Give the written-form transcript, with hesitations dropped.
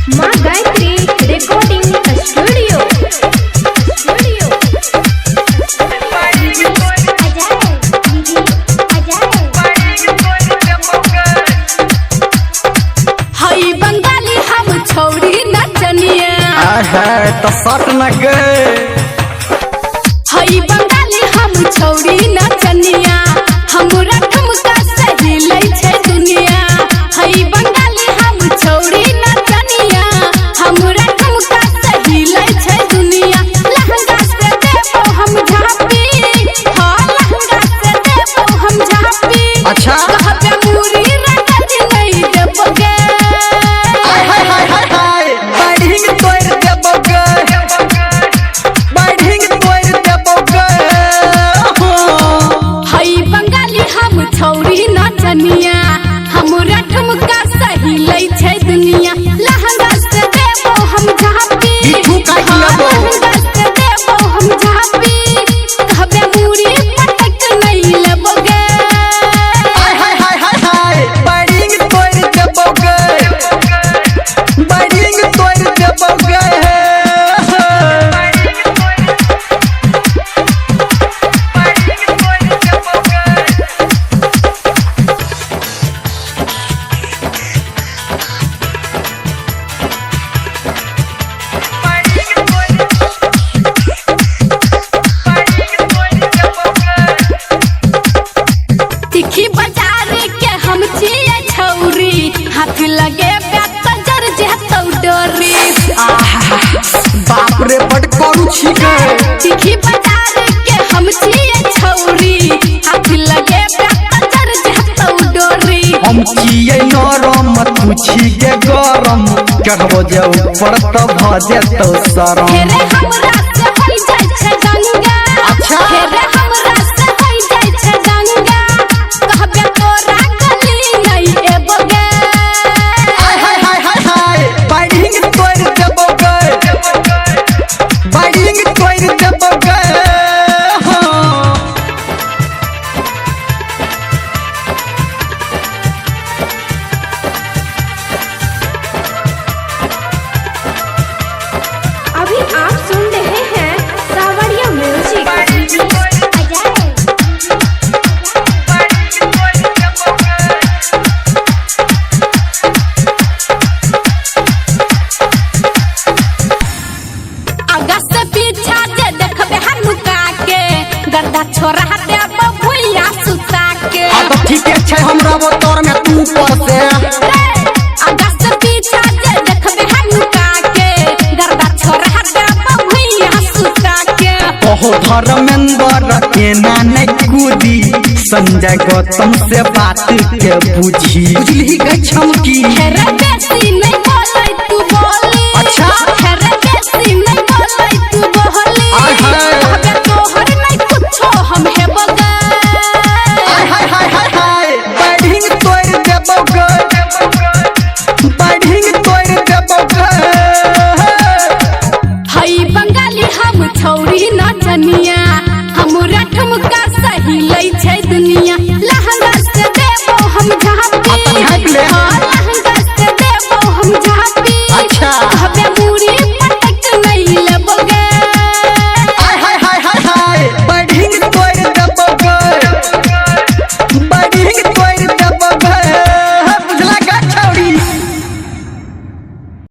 माँ Gayatri recording studio. हई बंगाली हम छौरी नचनिया तो सट न गए। हई बंगाली हम छौरी नचनिया हमरा ठुमका सही लै छै दुनिया। हई बंगाली हम छौरी नचनिया हमरा ठुमका सही लै छै दुनिया। लहंगा से देबो हम झापी, हाँ लहंगा से देबो हम झापी। अच्छा कहबे मुरी रगत नहीं देबोगे। बढ़िंग तोड़ देबोगे, बढ़िंग तोड़ देबोगे। हई बंगाली हम छौरी नचनिया हमरा ठुमका सही लै छै दुनिया। लहंगा से देबो हम झापी, लहंगा से देबो हम झापी। कहबे मुरी पटक नहीं लेबोगे। बढ़िंग तोड़ देबोगे, बढ़िंग तोड़ देबोगे। तिखी बाजार के हम छिए छौरी, हाथ लगे जर जेतौ डोरी। बाप रे बड़ करू छिके। तिखी बाजार के हम छिए छौरी, हाथ लगे जर जेतौ डोरी। हम छिए नरम तू छिके गरम, चढ़बो जे ऊपर त भ जेतौ शरम। फेरे हमरा से होई जाय छै गंगा, अच्छा। फेरे हमरा से होई जाय छै गंगा। कहबे तोरा गली नहीं एबोगे। बढ़िंग तोड़ देबोगे, बढ़िंग तोड़ देबोगे। अभी आप सुन रहे हैं सावरिया म्यूजिक। आगा से पीछा जे देखबे हनुका के, गर्दा छोरा देबो भुइया सुता के। तो ठीके छै हमरा तोर में तू पर से। आगा से पीछा जे देखबे हनुका के, गर्दा छोरा देबो भुइया सुता के। ओहो धर्मेंद्र केना नहीं कूदी, संजय गौतम से बात के बुझी। बुझली गई छमकी हेरे